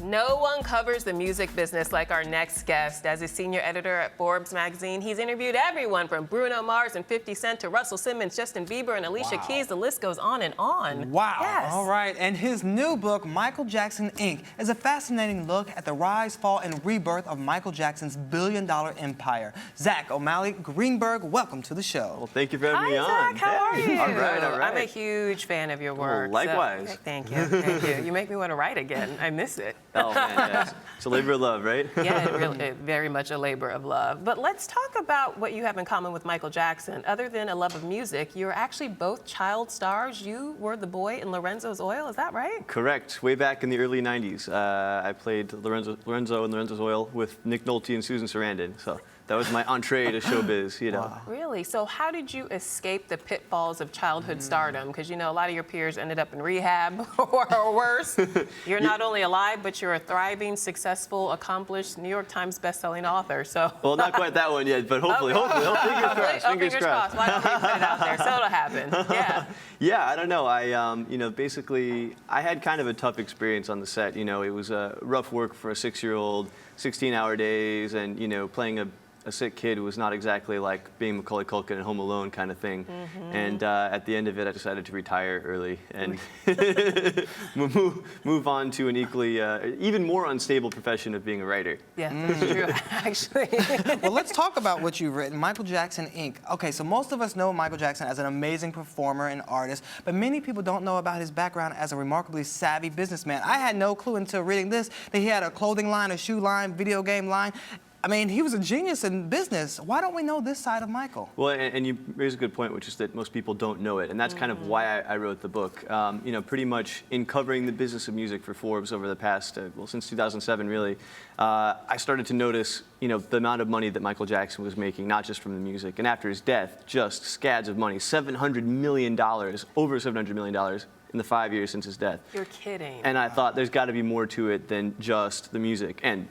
No one covers the music business like our next guest. As a senior editor at Forbes magazine, he's interviewed everyone from Bruno Mars and 50 Cent to Russell Simmons, Justin Bieber, and Alicia Keys. The list goes on and on. Wow. Yes. All right. And his new book, Michael Jackson, Inc., is a fascinating look at the rise, fall, and rebirth of Michael Jackson's billion-dollar empire. Zack O'Malley Greenburg, welcome to the show. Well, thank you for having me on. Hi, Zack. How are you? All right. I'm a huge fan of your work. Well, likewise. So, thank you. Thank you. You make me want to write again. I miss it. Oh, man, yes. It's a labor of love, right? Yeah, very much a labor of love. But let's talk about what you have in common with Michael Jackson. Other than a love of music, you're actually both child stars. You were the boy in Lorenzo's Oil, is that right? Correct. Way back in the early 90s, I played Lorenzo in Lorenzo's Oil with Nick Nolte and Susan Sarandon. So that was my entree to showbiz, you know. Wow. Really? So how did you escape the pitfalls of childhood stardom? Because, you know, a lot of your peers ended up in rehab or worse. You're not only alive, but you're a thriving, successful, accomplished New York Times bestselling author. So. Well, not quite that one yet, but hopefully, fingers crossed. Why don't we put it out there? So it'll happen. Yeah. Yeah, I don't know. Basically, I had kind of a tough experience on the set. You know, it was rough work for a 6-year-old, 16-hour days, and, you know, playing a sick kid was not exactly like being Macaulay Culkin at Home Alone kind of thing. And at the end of it, I decided to retire early and move on to an equally, even more unstable profession of being a writer. Yeah, that's true, actually. Well, let's talk about what you've written, Michael Jackson, Inc. Okay, so most of us know Michael Jackson as an amazing performer and artist, but many people don't know about his background as a remarkably savvy businessman. I had no clue until reading this that he had a clothing line, a shoe line, video game line. I mean, he was a genius in business. Why don't we know this side of Michael? Well, and you raise a good point, which is that most people don't know it, and that's kind of why I wrote the book. You know, pretty much in covering the business of music for Forbes over the past, since 2007, really, I started to notice, you know, the amount of money that Michael Jackson was making, not just from the music, and after his death, just scads of money, $700 million, over $700 million. In the 5 years since his death. You're kidding. And I thought there's got to be more to it than just the music. And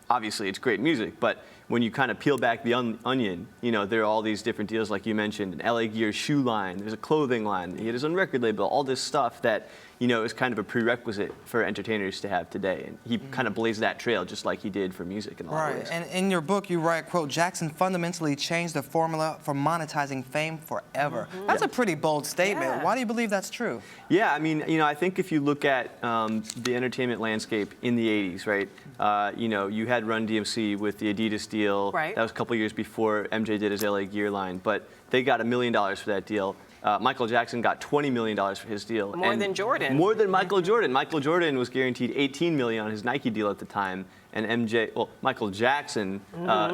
obviously it's great music, but when you kind of peel back the onion, you know, there are all these different deals, like you mentioned, an LA Gear shoe line, there's a clothing line, he had his own record label, all this stuff that, you know, is kind of a prerequisite for entertainers to have today. And he kind of blazed that trail just like he did for music in a lot of ways. And in your book, you write, quote, Jackson fundamentally changed the formula for monetizing fame forever. That's a pretty bold statement. Yeah. Why do you believe that's true? Yeah, I mean, you know, I think if you look at the entertainment landscape in the 80s, right, you know, you had Run DMC with the Adidas deal. Right. That was a couple years before MJ did his LA Gear line, but they got $1 million for that deal. Michael Jackson got $20 million for his deal. More than Jordan. More than Michael Jordan. Michael Jordan was guaranteed $18 million on his Nike deal at the time. And Michael Jackson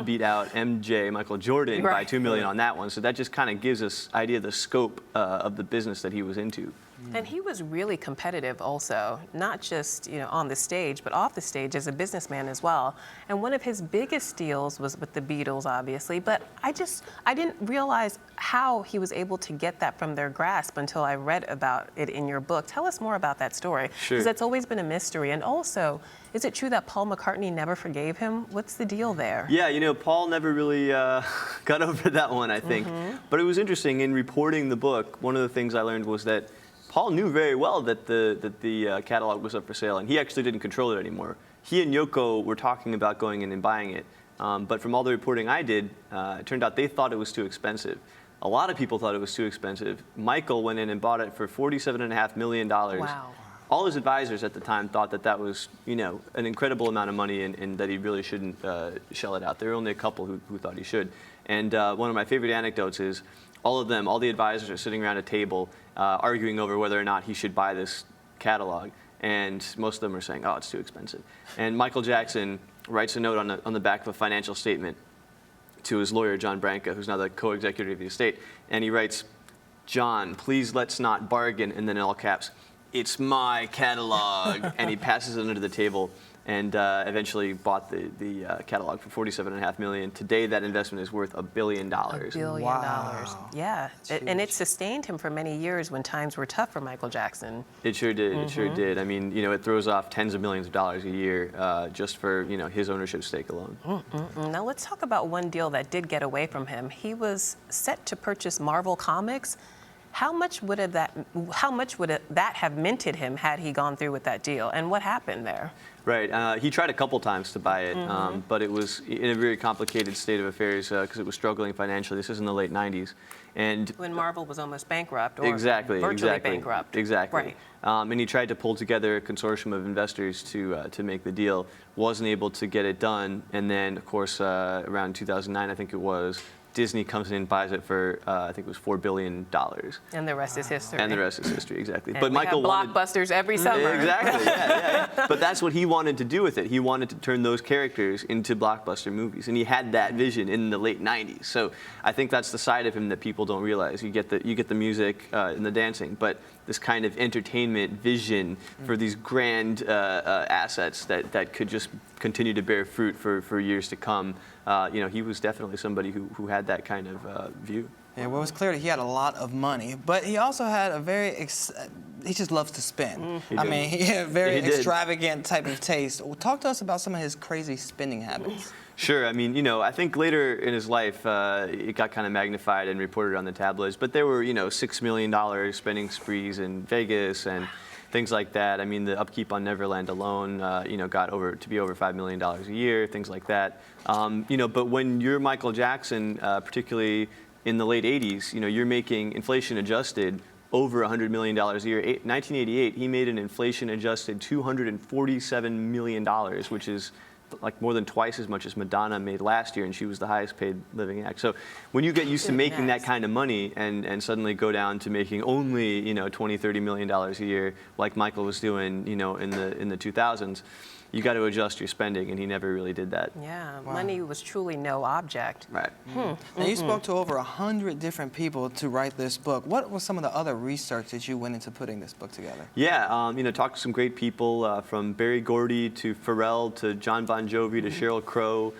beat out Michael Jordan by $2 million on that one. So that just kind of gives us idea of the scope of the business that he was into. And he was really competitive also, not just, you know, on the stage, but off the stage as a businessman as well. And one of his biggest deals was with the Beatles, obviously, but I didn't realize how he was able to get that from their grasp until I read about it in your book. Tell us more about that story. Sure. Because that's always been a mystery. And also, is it true that Paul McCartney never forgave him? What's the deal there? Yeah, you know, Paul never really got over that one, I think. But it was interesting in reporting the book. One of the things I learned was that Paul knew very well that the catalog was up for sale, and he actually didn't control it anymore. He and Yoko were talking about going in and buying it, but from all the reporting I did, it turned out they thought it was too expensive. A lot of people thought it was too expensive. Michael went in and bought it for $47.5 million. Wow. All his advisors at the time thought that that was, you know, an incredible amount of money and that he really shouldn't shell it out. There were only a couple who thought he should. And one of my favorite anecdotes is all the advisors are sitting around a table arguing over whether or not he should buy this catalog. And most of them are saying, oh, it's too expensive. And Michael Jackson writes a note on the back of a financial statement to his lawyer, John Branca, who's now the co-executive of the estate. And he writes, John, please let's not bargain, and then in all caps, it's my catalog. And he passes it under the table and eventually bought the catalog for $47.5 million. Today, that investment is worth $1 billion. $1 billion. Wow. Yeah, and it sustained him for many years when times were tough for Michael Jackson. It sure did. It sure did. I mean, you know, it throws off tens of millions of dollars a year just for, you know, his ownership stake alone. Now let's talk about one deal that did get away from him. He was set to purchase Marvel Comics, How much would that have minted him had he gone through with that deal? And what happened there? Right. He tried a couple times to buy it, but it was in a very complicated state of affairs because it was struggling financially. This is in the late 90s. And when Marvel was almost bankrupt, or virtually bankrupt. Exactly. Right. And he tried to pull together a consortium of investors to make the deal. Wasn't able to get it done. And then, of course, around 2009, I think it was, Disney comes in and buys it for, I think it was $4 billion. And the rest is history. And the rest is history, exactly. And but we Michael have blockbusters every summer. Exactly, yeah. But that's what he wanted to do with it. He wanted to turn those characters into blockbuster movies, and he had that vision in the late 90s. So I think that's the side of him that people don't realize. You get the music and the dancing, but this kind of entertainment vision for these grand assets that could just continue to bear fruit for years to come. He was definitely somebody who had that kind of view. Yeah, well, it was clear that he had a lot of money, but he also had a very, he just loves to spend. I mean, he had a very extravagant type of taste. Talk to us about some of his crazy spending habits. Sure. I mean, I think later in his life, it got kind of magnified and reported on the tabloids, but there were, $6 million spending sprees in Vegas and things like that. I mean, the upkeep on Neverland alone, got to be over $5 million a year, things like that. But when you're Michael Jackson, particularly in the late 80s, you're making inflation adjusted over $100 million a year. 1988, he made an inflation adjusted $247 million, which is like more than twice as much as Madonna made last year, and she was the highest paid living act. So when you get used to making that kind of money and suddenly go down to making only, $20, $30 million a year, like Michael was doing, in the 2000s, you got to adjust your spending, and he never really did that. Yeah, money was truly no object. Right. Now, you spoke to over 100 different people to write this book. What was some of the other research that you went into putting this book together? Yeah, talked to some great people from Berry Gordy to Pharrell to John Bon Jovi to Sheryl Crow,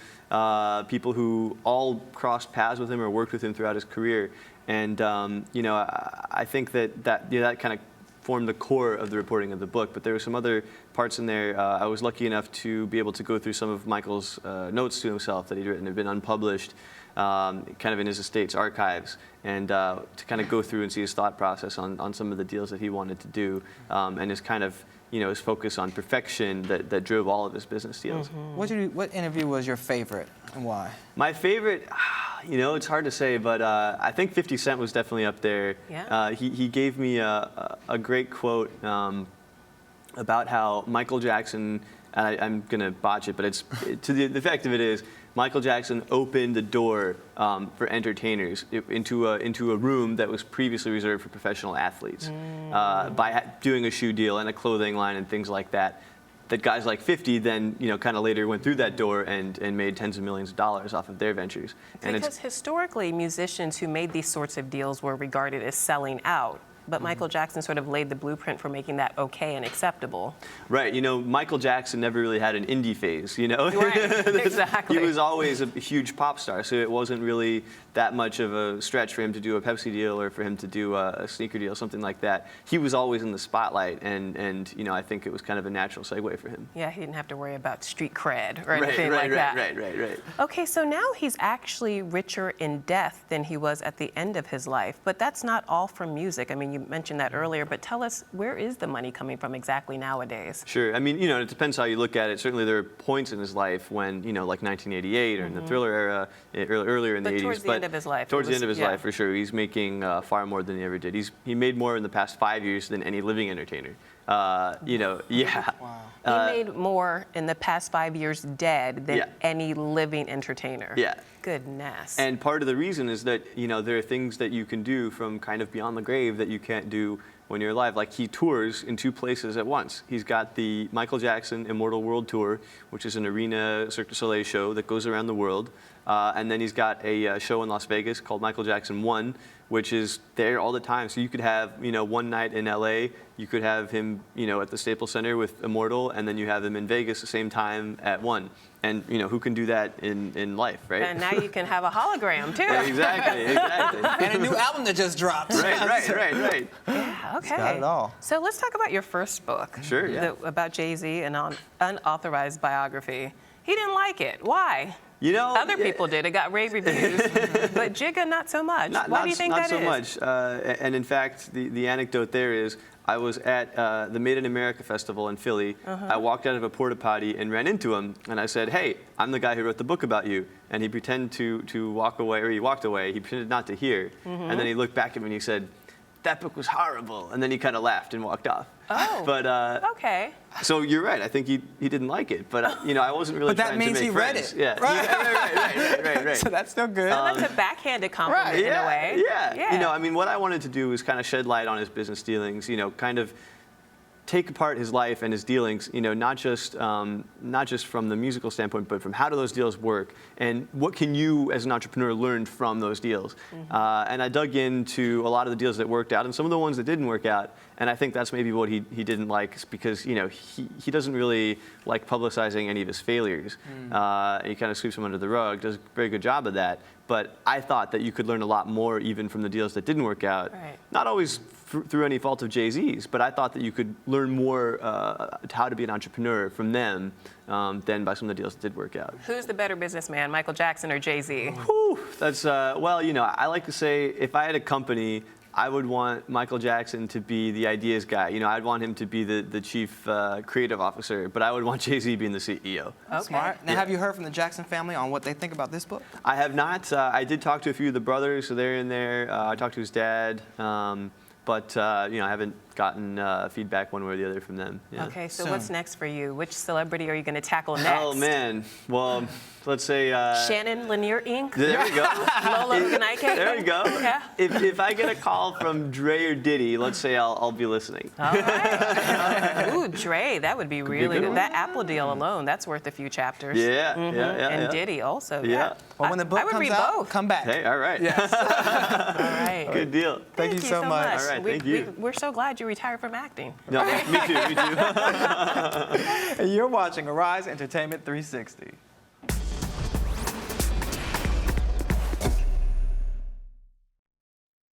people who all crossed paths with him or worked with him throughout his career. And, I think that kind of formed the core of the reporting of the book, but there were some other parts in there. I was lucky enough to be able to go through some of Michael's notes to himself that he'd written, had been unpublished, kind of in his estate's archives, and to kind of go through and see his thought process on some of the deals that he wanted to do, and his kind of, his focus on perfection that drove all of his business deals. What interview was your favorite, and why? My favorite, it's hard to say, but I think 50 Cent was definitely up there. Yeah. He gave me a great quote about how Michael Jackson, and I'm going to botch it, but to the effect of it is, Michael Jackson opened the door for entertainers into a room that was previously reserved for professional athletes by doing a shoe deal and a clothing line and things like that. That guys like 50 then, kind of later went through that door and made tens of millions of dollars off of their ventures. And because historically, musicians who made these sorts of deals were regarded as selling out. But Michael Jackson sort of laid the blueprint for making that okay and acceptable. Right. Michael Jackson never really had an indie phase, Right, exactly. He was always a huge pop star, so it wasn't really that much of a stretch for him to do a Pepsi deal or for him to do a sneaker deal, something like that. He was always in the spotlight, and I think it was kind of a natural segue for him. Yeah, he didn't have to worry about street cred or anything like that. Right. Okay, so now he's actually richer in death than he was at the end of his life, but that's not all from music. I mean, you mentioned that earlier, but tell us, where is the money coming from exactly nowadays? Sure. I mean, it depends how you look at it. Certainly there are points in his life when, like 1988 or in the Thriller era, earlier in the 80s. Towards the end of his life. Towards the end of his life, for sure. He's making far more than he ever did. He made more in the past 5 years than any living entertainer. Wow. He made more in the past 5 years dead than any living entertainer. Yeah. Goodness. And part of the reason is that, there are things that you can do from kind of beyond the grave that you can't do when you're alive. Like, he tours in 2 places at once. He's got the Michael Jackson Immortal World Tour, which is an arena Cirque du Soleil show that goes around the world. And then he's got a show in Las Vegas called Michael Jackson 1, which is there all the time. So you could have, one night in LA, you could have him, at the Staples Center with Immortal, and then you have him in Vegas the same time at 1. And, who can do that in life, right? And now you can have a hologram, too. Exactly. And a new album that just dropped. Right. Yeah, okay. Got it all. So let's talk about your first book. Sure, yeah. About Jay-Z, an unauthorized biography. He didn't like it. Why? You know, Other people did. It got rave reviews, but Jigga not so much. Why do you think that is? Not so much. And in fact, the anecdote there is, I was at the Made in America festival in Philly. I walked out of a porta potty and ran into him, and I said, "Hey, I'm the guy who wrote the book about you." And he pretended to walk away, or he walked away. He pretended not to hear, and then he looked back at me and he said, "That book was horrible," and then he kind of laughed and walked off. Oh. But okay. so you're right. I think he didn't like it, but I wasn't really. But that trying means to make he read friends. it. Yeah. Right. So that's still good. Well, that's a backhanded compliment in a way. Yeah. What I wanted to do was kind of shed light on his business dealings. Kind of take apart his life and his dealings, not just from the musical standpoint, but from how do those deals work, and what can you as an entrepreneur learn from those deals. And I dug into a lot of the deals that worked out and some of the ones that didn't work out, and I think that's maybe what he didn't like, because he doesn't really like publicizing any of his failures. He kind of sweeps them under the rug, does a very good job of that. But I thought that you could learn a lot more even from the deals that didn't work out. Right. Not always through any fault of Jay-Z's, but I thought that you could learn more how to be an entrepreneur from them than by some of the deals that did work out. Who's the better businessman, Michael Jackson or Jay-Z? Whew, that's, I like to say if I had a company, I would want Michael Jackson to be the ideas guy. I'd want him to be the chief creative officer, but I would want Jay-Z being the CEO. Okay. Smart. Now, have you heard from the Jackson family on what they think about this book? I have not. I did talk to a few of the brothers, so they're in there. I talked to his dad, but I haven't gotten feedback one way or the other from them. Yeah. Okay, so Soon. what's next for you? Which celebrity are you going to tackle next? Oh man, well, let's say. Shannon Lanier Inc. There we go. Lola Ganaike. There we go. Yeah. If I get a call from Dre or Diddy, let's say I'll be listening. All right. Ooh, Dre, that would be really good good. one. That Apple deal alone, that's worth a few chapters. Yeah, And yeah. Diddy also. Yeah. Well, when the book I would comes read out, both. come back. Hey, all right. Yes. All right. Good deal. Thank you so much. All right, thank you. We're so glad you retired from acting. No, me too. And you're watching Arise Entertainment 360.